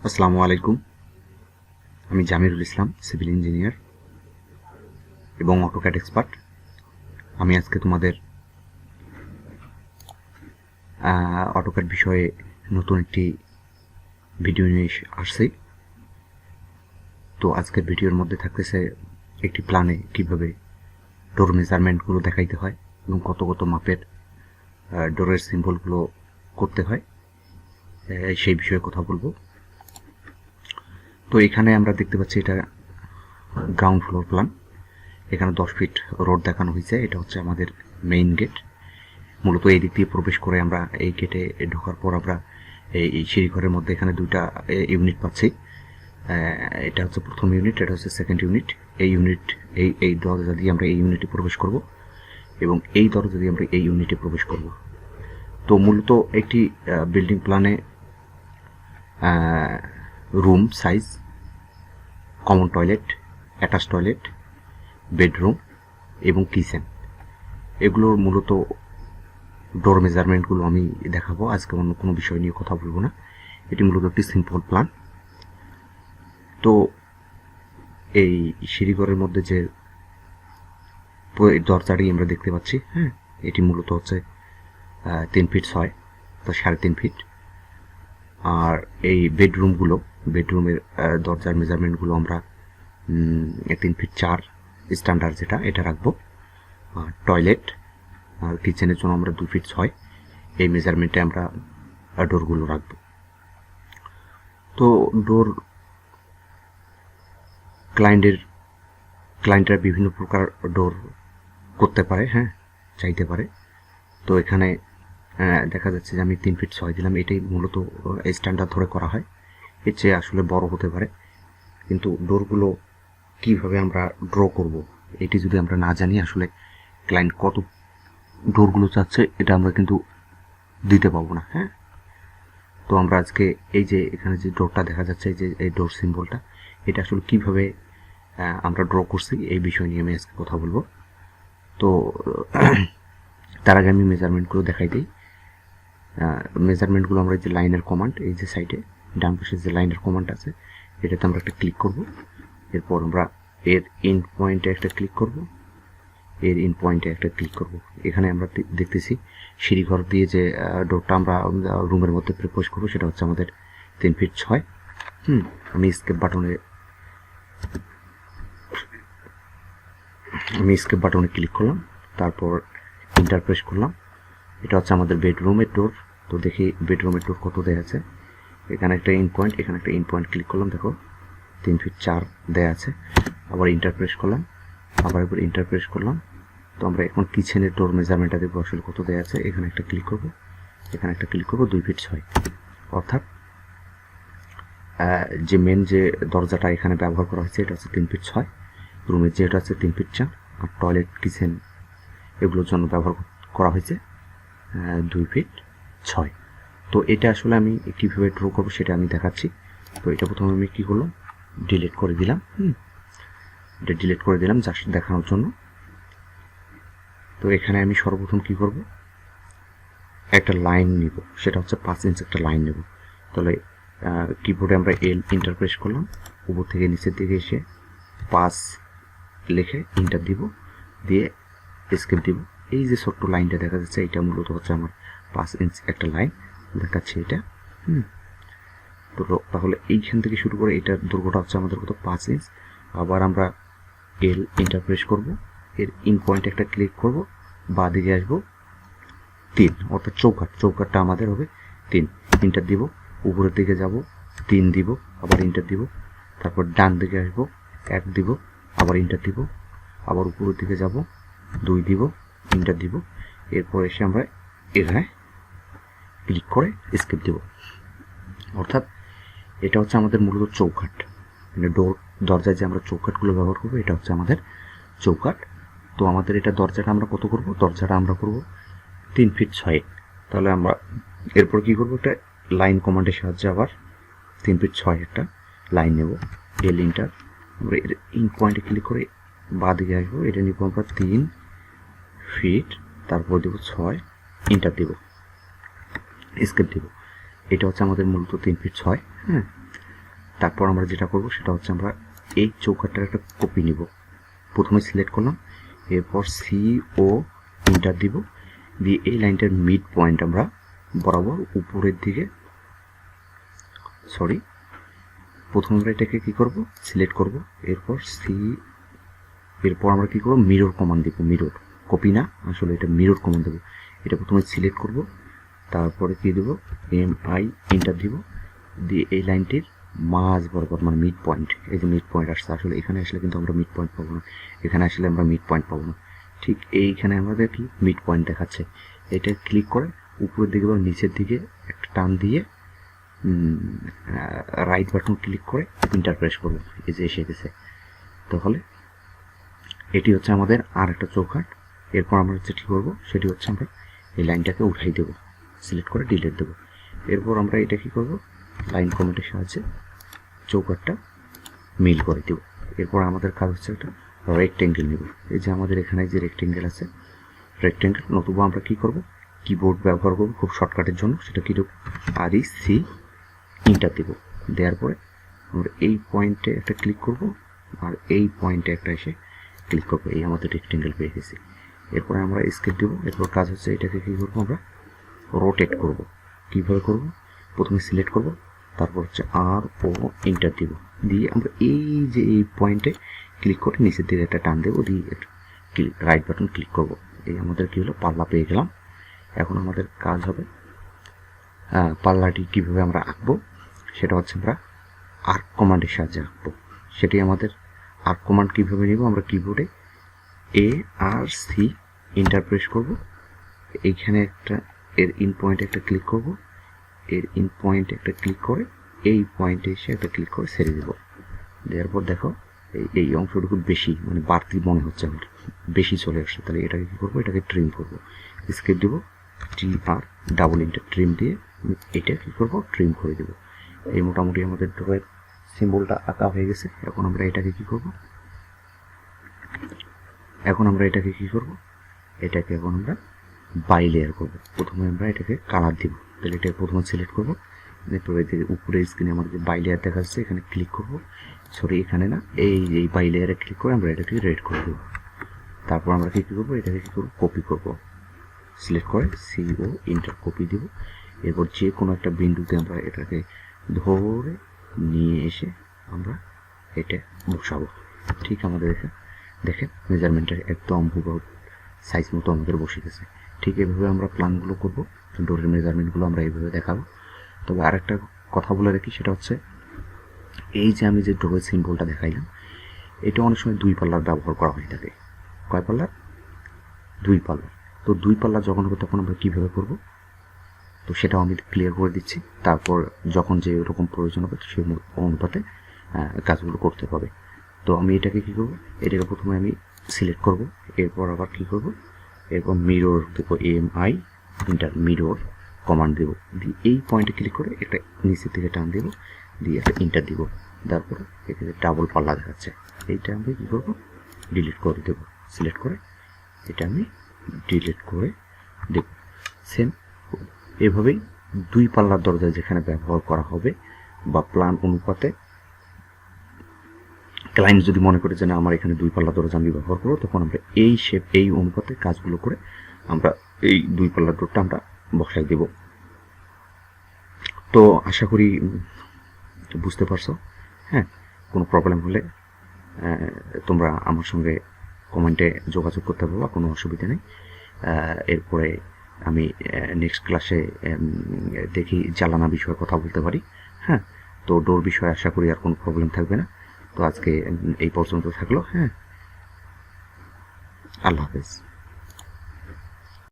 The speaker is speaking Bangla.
আসসালামু আলাইকুম। আমি জামিরুল ইসলাম, সিভিল ইঞ্জিনিয়ার এবং অটোক্যাড এক্সপার্ট। আমি আজকে তোমাদের অটোক্যাড বিষয়ে নতুন একটি ভিডিও নিয়ে আসছি। তো আজকের ভিডিওর মধ্যে থাকতেছে একটি প্ল্যানে কিভাবে ডোর মেজারমেন্টগুলো দেখাইতে হয় এবং কত কত মাপের ডোরের সিম্বলগুলো করতে হয়, সেই বিষয়ে কথা বলবো। তো এখানে আমরা দেখতে পাচ্ছি এটা গ্রাউন্ড ফ্লোর প্ল্যান। এখানে 10 ফিট রোড দেখানো হয়েছে। এটা হচ্ছে আমাদের মেইন গেট। মূলত এই দিক দিয়ে প্রবেশ করে আমরা এই গেটে ঢোকার পর আমরা এই সিঁড়িঘরের মধ্যে এখানে দুইটা ইউনিট পাচ্ছি। এটা হচ্ছে প্রথম ইউনিট, এটা হচ্ছে সেকেন্ড ইউনিট। এই দরজা দিয়ে আমরা এই ইউনিটে প্রবেশ করব এবং এই দরজা দিয়ে আমরা এই ইউনিটে প্রবেশ করব। তো মূলত একটি বিল্ডিং প্ল্যানে room size, common toilet, attach toilet, bedroom এবং কিচেন, এগুলোর মূলত ডোর মেজারমেন্টগুলো আমি দেখাবো। আজকে অন্য কোনো বিষয় নিয়ে কথা বলবো না। এটি মূলত একটি সিম্পল প্ল্যান। তো এই সিঁড়িঘরের মধ্যে যে দরজাটি আমরা দেখতে পাচ্ছি, এটি মূলত হচ্ছে 3 ফিট 6, তো 3.5 ফিট। আর এই বেডরুমের দরজার মেজারমেন্টগুলো আমরা 3 ফিট 4 স্ট্যান্ডার্ড যেটা, এটা রাখবো। আর টয়লেট আর কিচেনের জন্য আমরা 2 ফিট 6 এই মেজারমেন্টে আমরা ডোরগুলো রাখবো। তো ডোর ক্লায়েন্টরা বিভিন্ন প্রকার ডোর করতে পারে, চাইতে পারে। তো এখানে দেখা যাচ্ছে যে আমি 3 ফিট 6 দিলাম। এটাই মূলত স্ট্যান্ডার্ড ধরে করা হয়। এর চেয়ে আসলে বড় হতে পারে, কিন্তু ডোরগুলো কিভাবে আমরা ড্র করব এটি যদি আমরা না জানি, আসলে ক্লায়েন্ট কত ডোরগুলো চাচ্ছে এটা আমরা কিন্তু দিতে পারবো না। তো আমরা আজকে এই যে এখানে যে ডোরটা দেখা যাচ্ছে, এই ডোর সিম্বলটা, এটা আসলে কিভাবে আমরা ড্র করছি এই বিষয় নিয়ে আমি আজকে কথা বলবো। তো তার আগে আমি মেজারমেন্টগুলো দেখাই দিই। মেজারমেন্টগুলো আমরা যে লাইনের কমান্ড, এই যে সাইডে ডান পাশে যে লাইনের কমান্ড আছে, এটাতে আমরা একটা ক্লিক করব। এরপর আমরা এর ইন পয়েন্টে একটা ক্লিক করব, এখানে আমরা দেখতেছি সিঁড়িঘর দিয়ে যে ডোরটা আমরা রুমের মধ্যে প্রবেশ করবো, সেটা হচ্ছে আমাদের 3 ফিট 6। আমি স্কেপ বাটনে ক্লিক করলাম, তারপর ইন্টার প্রেস করলাম। এটা হচ্ছে আমাদের বেডরুমের ডোর। তো দেখি বেডরুমের ডোর কত দেয়া আছে। এখানে একটা ইন পয়েন্ট, ক্লিক করলাম, দেখো 3 ফিট 4 দেয়া আছে। আবার ইন্টার প্রেস করলাম, এবার ইন্টার প্রেস করলাম। তো আমরা এখন কিচেনের ডোর মেজারমেন্টটা দেখবো আসলে কত দেয়া আছে। এখানে একটা ক্লিক করব, 2 ফিট 6। অর্থাৎ যে মেন যে দরজাটা এখানে ব্যবহার করা হয়েছে এটা হচ্ছে 3 ফিট 6। রুমের যেটা আছে 3 ফিট 4, আর টয়লেট কিচেন এগুলোর জন্য ব্যবহার করা হয়েছে 2 ফিট 6। তো এটা আসলে আমি কীভাবে ড্র করবো সেটা আমি দেখাচ্ছি। তো এটা প্রথমে আমি কী করলাম, ডিলিট করে দিলাম। এটা ডিলিট করে দিলাম জাস্ট দেখানোর জন্য। তো এখানে আমি সর্বপ্রথম কী করব, একটা লাইন নিব, সেটা হচ্ছে 5 ইঞ্চ একটা লাইন নেব। তাহলে কিবোর্ডে আমরা এল ইন্টার প্রেস করলাম, উপর থেকে নিচের দিকে এসে 5 লিখে ইন্টার দিব, দিয়ে এস্কেপ দিব। এই যে ছোট্ট লাইনটা দেখা যাচ্ছে, এটা মূলত হচ্ছে আমার 5 ইঞ্চ একটা লাইন দেখাচ্ছে এটা। তো তাহলে এইখান থেকে শুরু করে এটার দৈর্ঘ্যটা হচ্ছে আমাদের কত, 5 ইঞ্চ। আবার আমরা এল ইন্টার প্রেস করব, এর ইন পয়েন্টে একটা ক্লিক করব, বাঁ দিকে আসবো 3, অর্থাৎ চৌকাটটা আমাদের হবে 3। ইন্টার দিব, উপরের দিকে যাব 3 দিব, আবার ইন্টার দিব। তারপর ডান দিকে আসবো 1 দিব, আবার ইন্টার দিব। আবার উপরের দিকে যাব 2 দিব, ইন্টার দিব। এরপর এসে আমরা এখানে ক্লিক করে স্কেপ দিব। অর্থাৎ এটা হচ্ছে আমাদের মূলত চৌকাট, মানে দরজায় যে আমরা চৌকাটগুলো ব্যবহার করবো এটা হচ্ছে আমাদের চৌকাট। তো আমাদের এটা দরজাটা আমরা কত করব, দরজাটা আমরা করব 3 ফিট 6। তাহলে আমরা এরপর কি করব, একটা লাইন কমান্ডের সাহায্যে আবার 3 ফিট 6 একটা লাইন নেব, এল ইন্টার। আমরা এর ইন পয়েন্টে ক্লিক করে বাঁ দিকে আসবো, এটা নিব আমরা 3 ফিট, তারপর দেব 6, ইন্টার দেব, স্কেপ দেব। এটা হচ্ছে আমাদের মূলত 3 ফিট 6। তারপর আমরা যেটা করব সেটা হচ্ছে আমরা এই চৌকাঠটার একটা কপি নিব। প্রথমে সিলেক্ট করলাম, এরপর সি ও ইন্টার দিব, দিয়ে এই লাইনটার মিড পয়েন্ট আমরা বরাবর উপরের দিকে প্রথমে আমরা এটাকে কি করব, সিলেক্ট করব, এরপর এরপর আমরা কি করব, মিরর কমান্ড দিব। মিরর কপি না, আসলে এটা মিরর কমান্ড দেবো। এটা প্রথমে সিলেক্ট করব, তারপরে কি দেব, MI ইন্টার দিব, দিয়ে এই লাইনটির মাঝ বরাবর মানে মিড পয়েন্ট, এই যে মিড পয়েন্ট আসছে, আসলে এখানে আসলে কিন্তু আমরা মিড পয়েন্ট পাবো না, এখানে আসলে আমরা মিড পয়েন্ট পাবো না, ঠিক এইখানে আমাদের কি মিড পয়েন্ট দেখাচ্ছে। এটা ক্লিক করে উপরের দিকে বা নিচের দিকে একটা টান দিয়ে রাইট বাটন ক্লিক করে ইন্টার প্রেস করবো, এই যে এসে গেছে। তাহলে এটি হচ্ছে আমাদের আর একটা চৌকাঠ। এরপর আমরা যেটি করবো সেটি হচ্ছে আমরা এই লাইনটাকে উঠাই দেবো, সিলেক্ট করে ডিলিট দেবো। এরপর আমরা এটা কি করব, লাইন কমেন্টের সাহায্যে চৌকাঠটা মিল করে দেব। এরপর আমাদের কাজ হচ্ছে একটা রেক্টেঙ্গেল নেব। এই যে আমাদের এখানে যে রেক্টেঙ্গেল আছে, রেক্টেঙ্গেল, নতুবা আমরা কি করব, কিবোর্ড ব্যবহার করব খুব শর্টকাটের জন্য, সেটা কি দেবো, REC ইন্টার দেব। দেওয়ার পরে আমরা এই পয়েন্টে একটা ক্লিক করব, আর এই পয়েন্টে একটা এসে ক্লিক করবো, এই আমাদের রেক্টেঙ্গেল পেয়ে গেছি। এরপরে আমরা স্কেপ দেবো। এরপর কাজ হচ্ছে এটাকে কী করবো, আমরা রোটেট করব। কীভাবে করব, প্রথমে সিলেক্ট করব, তারপর হচ্ছে RO ইন্টার দিব, দিয়ে আমরা এই যে এই পয়েন্টে ক্লিক করে নিচের দিকে একটা টান দেবো, দিয়ে রাইট বাটন ক্লিক করব। এই আমাদের কী হলো, পাল্লা পেয়ে গেলাম। এখন আমাদের কাজ হবে পাল্লাটি কীভাবে আমরা আঁকবো, সেটা হচ্ছে আমরা আর্ক কমান্ডের সাহায্যে আঁকবো। সেটি আমাদের আর্ক কমান্ড কীভাবে নিব, আমরা কিবোর্ডে ARC ইন্টার প্রেস করব, এইখানে একটা এর ইন পয়েন্টে একটা ক্লিক করব, এর ইন পয়েন্টে একটা ক্লিক করে এই পয়েন্টে এসে একটা ক্লিক করে ছেড়ে দেবো। দেওয়ার পর দেখো এই অংশটুকু বেশি মানে বাড়তি মনে হচ্ছে, আমার বেশি চলে আসছে। তাহলে এটাকে কী করবো, এটাকে ট্রিম করব, স্কেপ দেবো, TR ডাবল ইন্টার ট্রিম দিয়ে এটা কী করবো, ট্রিম করে দেবো। এই মোটামুটি আমাদের ড্রয়ের সিম্বলটা আঁকা হয়ে গেছে। এখন আমরা এটাকে কী করব, এটাকে এখন আমরা বাই লেয়ার করবো। প্রথমে আমরা এটাকে কালার দিব, তাহলে এটা প্রথমে সিলেক্ট করবো, এরপরে উপরে স্ক্রিনে আমাদের যে বাই লেয়ার দেখা যাচ্ছে এখানে ক্লিক করব, সরি এখানে না, এই বাই লেয়ারে ক্লিক করে আমরা এটাকে রেড করে দেবো। তারপর আমরা কী করবো, এটাকে কী করবো, কপি করব, সিলেক্ট করে CO ইন্টার কপি দেব। এরপর যে কোনো একটা বিন্দুতে আমরা এটাকে ধরে নিয়ে এসে আমরা এটা বসাবো। ঠিক আমাদের দেখেন মেজারমেন্টের একদম হুবহু সাইজ মতো আমাদের বসে গেছে। ঠিক এভাবে আমরা প্ল্যানগুলো করবো, ডোরের মেজারমেন্টগুলো আমরা এইভাবে দেখাবো। তবে আরেকটা কথা বলে রাখি, সেটা হচ্ছে এই যে আমি যে ডোরের সিম্বলটা দেখাইলাম, এটা অনেক সময় 2 পাল্লার ব্যবহার করা হয়ে থাকে। কয় পাল্লার? 2 পাল্লার। তো 2 পাল্লা যখন হবে তখন আমরা কীভাবে করব, তো সেটাও আমি ক্লিয়ার করে দিচ্ছি। তারপর যখন যে এরকম প্রয়োজন হবে সেই অনুপাতে কাজগুলো করতে হবে। তো আমি এটাকে কী করব, এটাকে প্রথমে আমি সিলেক্ট করব, এরপর আবার কী করব, এরপর মিরর দেবো, MI ইন্টার মিরর কমান্ড দেবো, দিয়ে এই পয়েন্টে ক্লিক করে একটা নিচের দিকে টান দেবো, দিয়ে একটা ইন্টার দিব। তারপরে এখানে ডাবল পাল্লা দেখাচ্ছে, এইটা আমি কী করবো, ডিলিট করে দেবো। সিলেক্ট করে এটা আমি ডিলিট করে দেব। সেম এভাবেই 2 পাল্লার দরজা যেখানে ব্যবহার করা হবে বা প্ল্যান অনুপাতে ক্লায়েন্ট যদি মনে করে যে না আমার এখানে 2 পাল্লা দরজা আমি ব্যবহার করবো, তখন আমরা এই শেপ এই অনুপাতে কাজগুলো করে আমরা এই 2 পাল্লার ডোরটা আমরা বসাই দেব। তো আশা করি বুঝতে পারছো। হ্যাঁ, কোনো প্রবলেম হলে তোমরা আমার সঙ্গে কমেন্টে যোগাযোগ করতে পারবা, কোনো অসুবিধা নেই। এরপরে আমি নেক্সট ক্লাসে দেখি জ্বালানা বিষয়ে কথা বলতে পারি। হ্যাঁ, তো ডোর বিষয়ে আশা করি আর কোনো প্রবলেম থাকবে না। তো আজকে এই পর্যন্ত থাকলো। হ্যাঁ, আল্লাহ হাফেজ।